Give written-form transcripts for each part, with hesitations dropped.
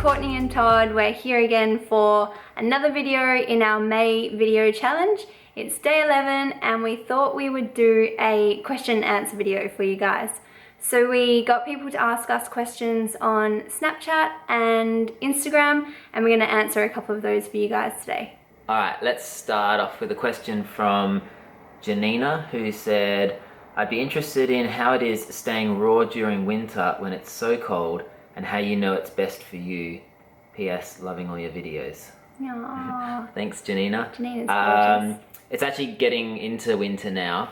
Courtney and Todd. We're here again for another video in our May video challenge. It's day 11 and we thought we would do a question and answer video for you guys. So we got people to ask us questions on Snapchat and Instagram, and we're going to answer a couple of those for you guys today. Alright, let's start off with a question from Janina, who said, I'd be interested in how it is staying raw during winter when it's so cold, and how you know it's best for you. P.S. Loving all your videos. Aww. Thanks, Janina. Janina's gorgeous. It's actually getting into winter now,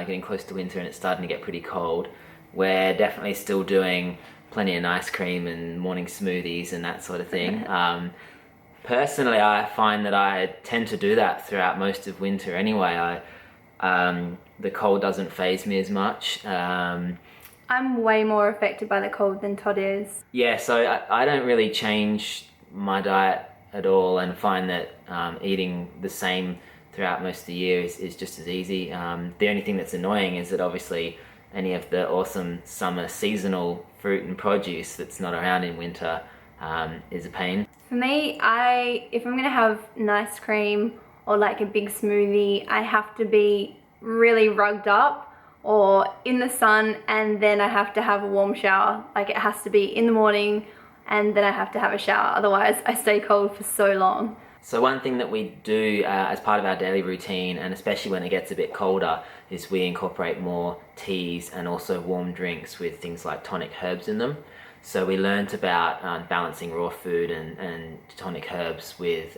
getting close to winter, and it's starting to get pretty cold. We're definitely still doing plenty of ice cream and morning smoothies and that sort of thing. Personally, I find that I tend to do that throughout most of winter anyway. The cold doesn't faze me as much. I'm way more affected by the cold than Todd is. Yeah, so I don't really change my diet at all, and find that eating the same throughout most of the year is just as easy. The only thing that's annoying is that obviously any of the awesome summer seasonal fruit and produce that's not around in winter is a pain. For me, if I'm gonna have an ice cream or like a big smoothie, I have to be really rugged up or in the sun, and then I have to have a warm shower. Like, it has to be in the morning and then I have to have a shower, otherwise I stay cold for so long. So one thing that we do as part of our daily routine, and especially when it gets a bit colder, is we incorporate more teas and also warm drinks with things like tonic herbs in them. So we learnt about balancing raw food and tonic herbs with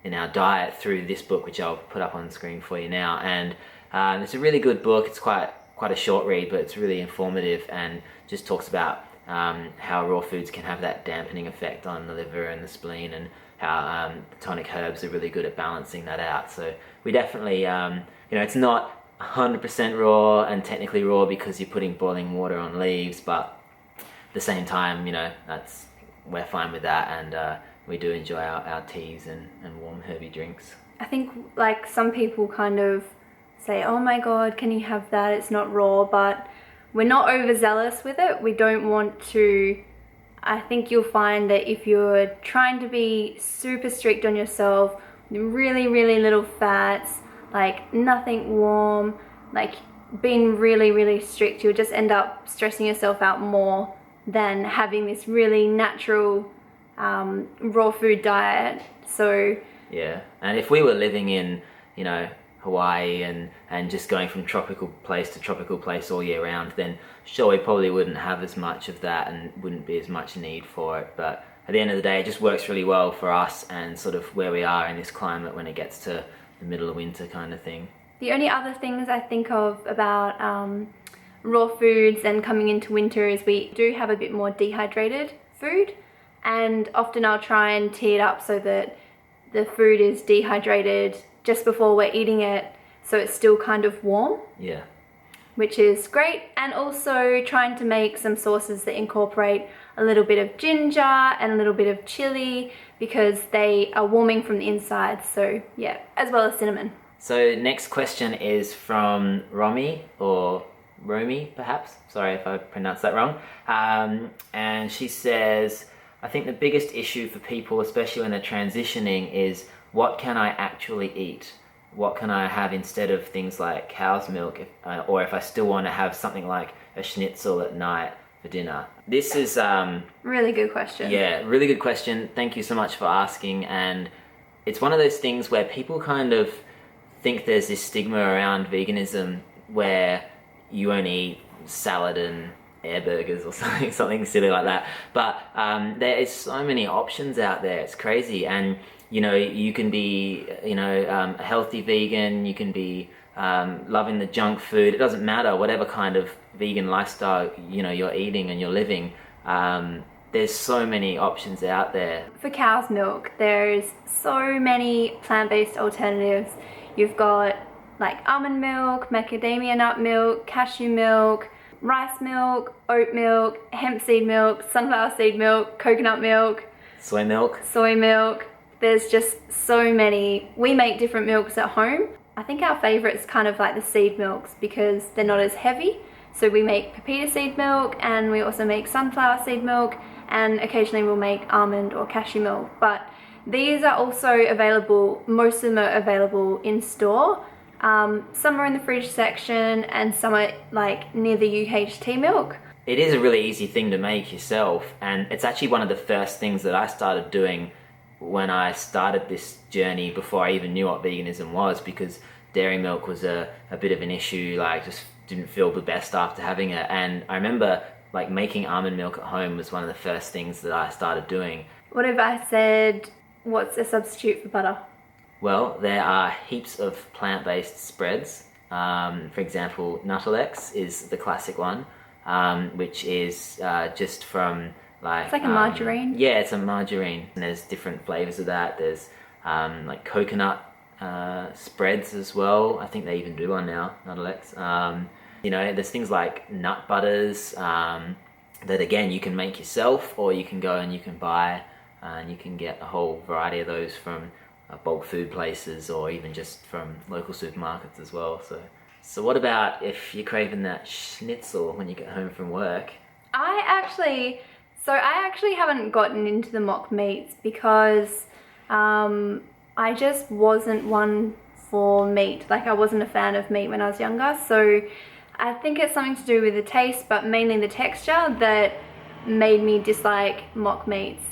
in our diet through this book, which I'll put up on the screen for you now. And it's a really good book. It's quite a short read, but it's really informative and just talks about how raw foods can have that dampening effect on the liver and the spleen, and how tonic herbs are really good at balancing that out. So we definitely, it's not 100% raw and technically raw because you're putting boiling water on leaves, but at the same time, we're fine with that, and we do enjoy our teas and warm herby drinks. I think like some people kind of say, oh my god, can you have that, it's not raw, but we're not overzealous with it. We don't want to. I think you'll find that if you're trying to be super strict on yourself, really little fats, like nothing warm, like being really strict, you'll just end up stressing yourself out more than having this really natural raw food diet. So yeah, and if we were living in Hawaii and just going from tropical place to tropical place all year round, then sure, we probably wouldn't have as much of that and wouldn't be as much need for it. But at the end of the day, it just works really well for us and sort of where we are in this climate when it gets to the middle of winter kind of thing. The only other things I think of about raw foods and coming into winter is we do have a bit more dehydrated food, and often I'll try and tee it up so that the food is dehydrated just before we're eating it, so it's still kind of warm. Yeah. Which is great. And also trying to make some sauces that incorporate a little bit of ginger and a little bit of chili, because they are warming from the inside. So yeah, as well as cinnamon. So next question is from Romy, or Romy perhaps, sorry if I pronounced that wrong. And she says, I think the biggest issue for people, especially when they're transitioning, is what can I actually eat? What can I have instead of things like cow's milk, or if I still want to have something like a schnitzel at night for dinner? This is really good question. Yeah, really good question. Thank you so much for asking. And it's one of those things where people kind of think there's this stigma around veganism where you only eat salad and air burgers or something silly like that. But there is so many options out there. It's crazy. And you can be, a healthy vegan, you can be loving the junk food. It doesn't matter, whatever kind of vegan lifestyle, you're eating and you're living. There's so many options out there. For cow's milk, there's so many plant-based alternatives. You've got like almond milk, macadamia nut milk, cashew milk, rice milk, oat milk, hemp seed milk, sunflower seed milk, coconut milk, soy milk. There's just so many. We make different milks at home. I think our favorite's kind of like the seed milks because they're not as heavy. So we make pepita seed milk, and we also make sunflower seed milk, and occasionally we'll make almond or cashew milk. But these are also available, most of them are available in store. Some are in the fridge section and some are like near the UHT milk. It is a really easy thing to make yourself, and it's actually one of the first things that I started doing when I started this journey before I even knew what veganism was, because dairy milk was a bit of an issue. Like, just didn't feel the best after having it. And I remember like making almond milk at home was one of the first things that I started doing. What if I said, what's a substitute for butter? Well, there are heaps of plant-based spreads. For example, Nuttelex is the classic one, which is just from like... It's like a margarine. Yeah, it's a margarine. And there's different flavors of that. There's like coconut spreads as well. I think they even do one now, Nuttelex. You know, there's things like nut butters that again you can make yourself, or you can go and you can buy, and you can get a whole variety of those from bulk food places or even just from local supermarkets as well. So what about if you're craving that schnitzel when you get home from work? I actually haven't gotten into the mock meats because I just wasn't one for meat. Like, I wasn't a fan of meat when I was younger, so I think it's something to do with the taste, but mainly the texture, that made me dislike mock meats.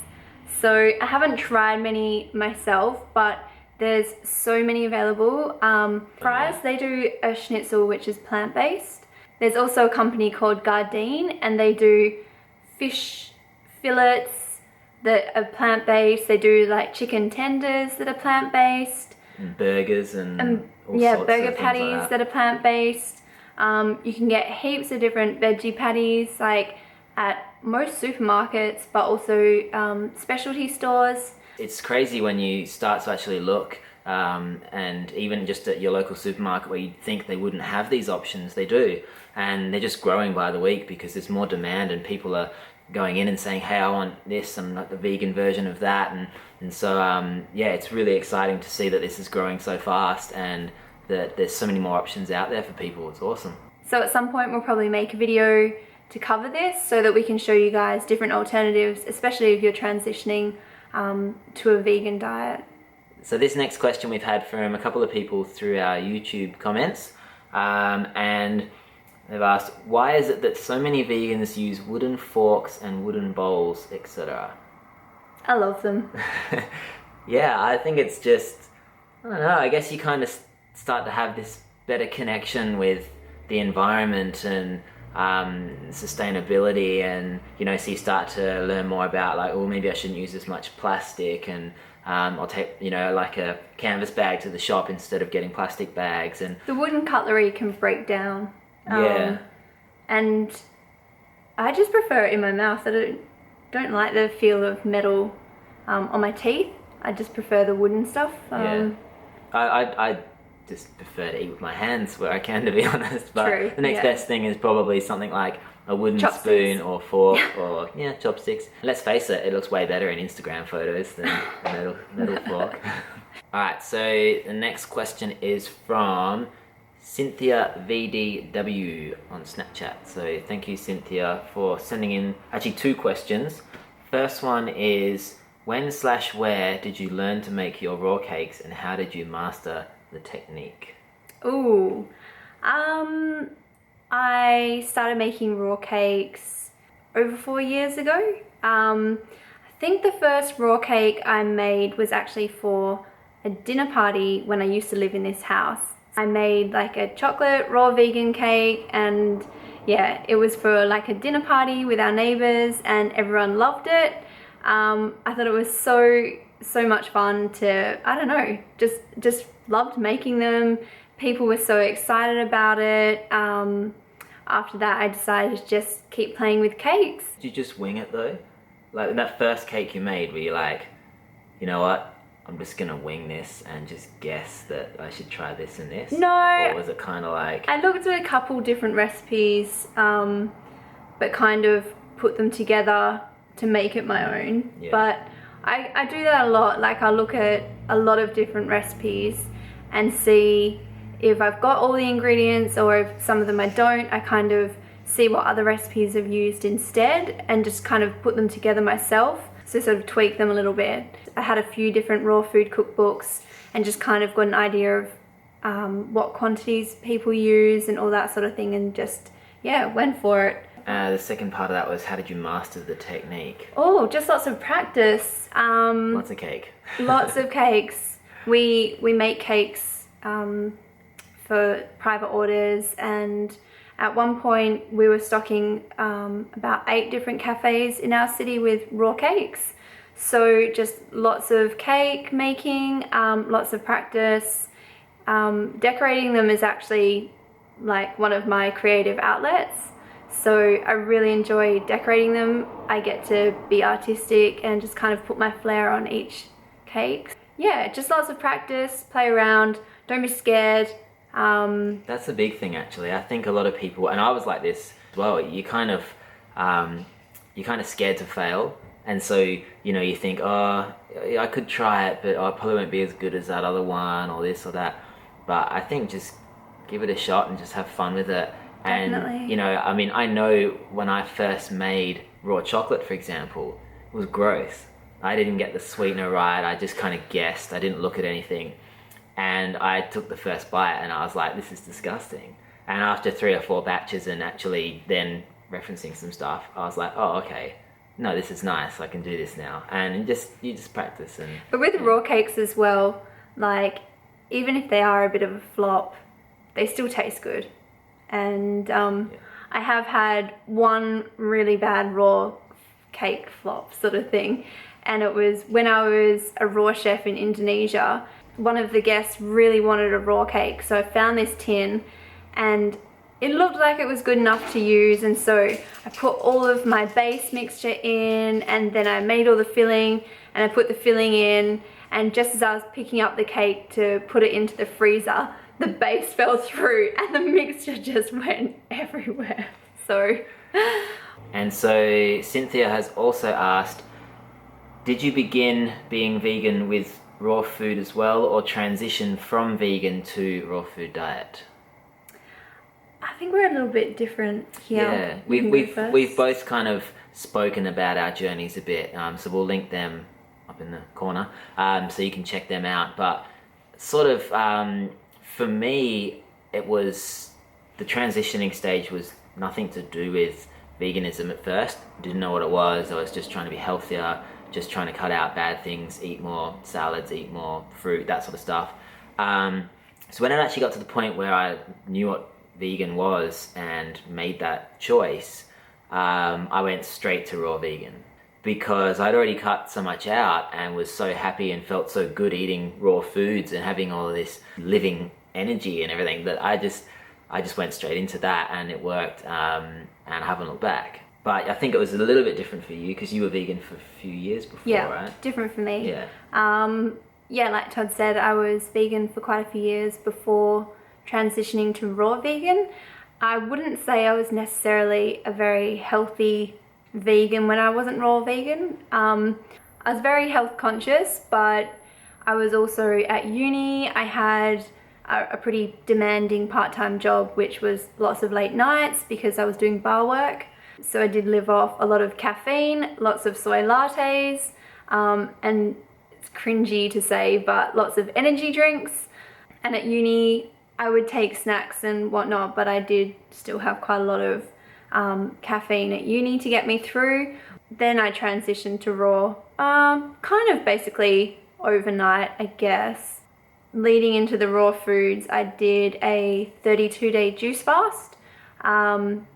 So I haven't tried many myself, but there's so many available. Fry's, they do a schnitzel which is plant-based. There's also a company called Gardein, and they do fish fillets that are plant-based. They do like chicken tenders that are plant-based. And burgers and all yeah, sorts burger of things patties like that are plant-based. You can get heaps of different veggie patties like at most supermarkets, but also specialty stores. It's crazy when you start to actually look, and even just at your local supermarket where you'd think they wouldn't have these options, they do. And they're just growing by the week because there's more demand and people are going in and saying, hey, I want this, and like the vegan version of that. And so, yeah, it's really exciting to see that this is growing so fast and that there's so many more options out there for people. It's awesome. So at some point we'll probably make a video to cover this so that we can show you guys different alternatives, especially if you're transitioning to a vegan diet. So this next question we've had from a couple of people through our YouTube comments, and they've asked, why is it that so many vegans use wooden forks and wooden bowls, etc.? I love them. Yeah, I think it's just, I don't know, I guess you kind of start to have this better connection with the environment and sustainability, and you know, so you start to learn more about like, oh, maybe I shouldn't use as much plastic, and I'll take, you know, like a canvas bag to the shop instead of getting plastic bags. And the wooden cutlery can break down. Yeah. And I just prefer it in my mouth. I don't like the feel of metal on my teeth. I just prefer the wooden stuff. Yeah. I just prefer to eat with my hands where I can, to be honest. But True, the next best thing is probably something like a wooden chopsticks. Spoon or fork or chopsticks. Let's face it, it looks way better in Instagram photos than a metal fork. Alright, so the next question is from Cynthia VDW on Snapchat. So thank you, Cynthia, for sending in actually 2 questions. First one is, when/where did you learn to make your raw cakes, and how did you master the technique? Ooh, I started making raw cakes over 4 years ago. I think the first raw cake I made was actually for a dinner party when I used to live in this house. I made like a chocolate raw vegan cake, and yeah, it was for like a dinner party with our neighbors and everyone loved it. I thought it was so much fun to, I don't know, just loved making them. People were so excited about it. After that, I decided to just keep playing with cakes. Did you just wing it though? Like that first cake you made, were you like, you know what, I'm just gonna wing this and just guess that I should try this and this? No. Or was it kind of like... I looked at a couple different recipes, but kind of put them together to make it my own. Yeah. But I do that a lot. Like, I look at a lot of different recipes and see if I've got all the ingredients, or if some of them I don't, I kind of see what other recipes I've used instead and just kind of put them together myself. So sort of tweak them a little bit. I had a few different raw food cookbooks and just kind of got an idea of what quantities people use and all that sort of thing, and just, yeah, went for it. The second part of that was, how did you master the technique? Oh, just lots of practice. Lots of cake. Lots of cakes. We make cakes for private orders, and at one point we were stocking about 8 different cafes in our city with raw cakes. So just lots of cake making, lots of practice. Decorating them is actually like one of my creative outlets. So I really enjoy decorating them. I get to be artistic and just kind of put my flair on each cake. Yeah, just lots of practice, play around, don't be scared. That's a big thing, actually. I think a lot of people, and I was like this as well, you're kind of scared to fail. And so, you know, you think, oh, I could try it, but I probably won't be as good as that other one or this or that. But I think just give it a shot and just have fun with it. And, Definitely. you know, I mean, I know when I first made raw chocolate, for example, it was gross. I didn't get the sweetener right. I just kind of guessed. I didn't look at anything. And I took the first bite and I was like, this is disgusting. And after 3 or 4 batches and actually then referencing some stuff, I was like, oh, okay. No, this is nice. I can do this now. And you just practice. And But with raw cakes as well, like, even if they are a bit of a flop, they still taste good. And I have had one really bad raw cake flop sort of thing, and it was when I was a raw chef in Indonesia. One of the guests really wanted a raw cake, so I found this tin and it looked like it was good enough to use, and so I put all of my base mixture in, and then I made all the filling and I put the filling in, and just as I was picking up the cake to put it into the freezer, the base fell through and the mixture just went everywhere. So And so Cynthia has also asked, did you begin being vegan with raw food as well, or transition from vegan to raw food diet? I think we're a little bit different here. Yeah, You can go first. we've both kind of spoken about our journeys a bit, so we'll link them up in the corner, so you can check them out. But sort of, for me, it was, the transitioning stage was nothing to do with veganism at first. Didn't know what it was. I was just trying to be healthier, just trying to cut out bad things, eat more salads, eat more fruit, that sort of stuff. So when I actually got to the point where I knew what vegan was and made that choice, I went straight to raw vegan, because I'd already cut so much out and was so happy and felt so good eating raw foods and having all of this living energy and everything, that I just went straight into that, and it worked, and I haven't looked back. But I think it was a little bit different for you, because you were vegan for a few years before, Yeah, right? different for me. Yeah. Yeah, like Todd said, I was vegan for quite a few years before transitioning to raw vegan. I wouldn't say I was necessarily a very healthy vegan when I wasn't raw vegan. I was very health conscious, but I was also at uni. I had a pretty demanding part-time job, which was lots of late nights because I was doing bar work. So I did live off a lot of caffeine, lots of soy lattes, and it's cringy to say, but lots of energy drinks. And at uni, I would take snacks and whatnot, but I did still have quite a lot of caffeine at uni to get me through. Then I transitioned to raw, kind of basically overnight, I guess. Leading into the raw foods, I did a 32-day juice fast,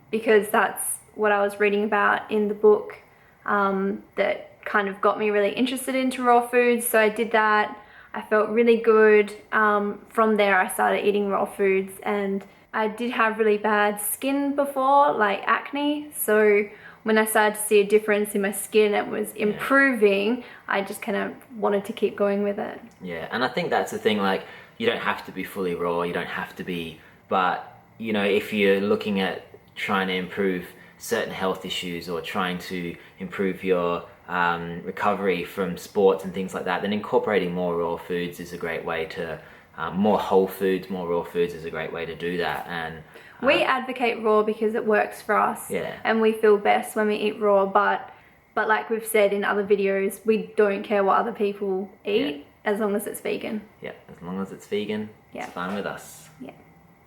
because that's what I was reading about in the book, that kind of got me really interested into raw foods. So I did that. I felt really good. From there, I started eating raw foods, and I did have really bad skin before, like acne. So when I started to see a difference in my skin, it was improving. I just kind of wanted to keep going with it. Yeah, and I think that's the thing, like, you don't have to be fully raw, you don't have to be, but, you know, if you're looking at trying to improve certain health issues or trying to improve your recovery from sports and things like that, then incorporating more raw foods is a great way to more whole foods, more raw foods is a great way to do that. And we advocate raw because it works for us. Yeah. And we feel best when we eat raw, but like we've said in other videos, we don't care what other people eat as long as it's vegan. Yeah, as long as it's vegan, Yeah. it's fine with us. Yeah.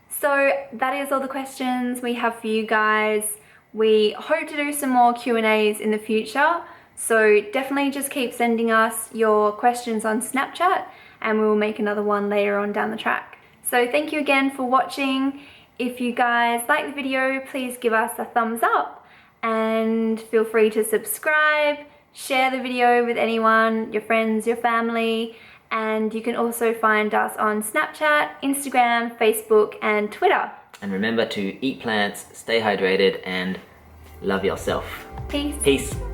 So that is all the questions we have for you guys. We hope to do some more Q&As in the future. So definitely just keep sending us your questions on Snapchat and we will make another one later on down the track. So thank you again for watching. If you guys like the video, please give us a thumbs up and feel free to subscribe, share the video with anyone, your friends, your family, and you can also find us on Snapchat, Instagram, Facebook, and Twitter. And remember to eat plants, stay hydrated, and love yourself. Peace. Peace.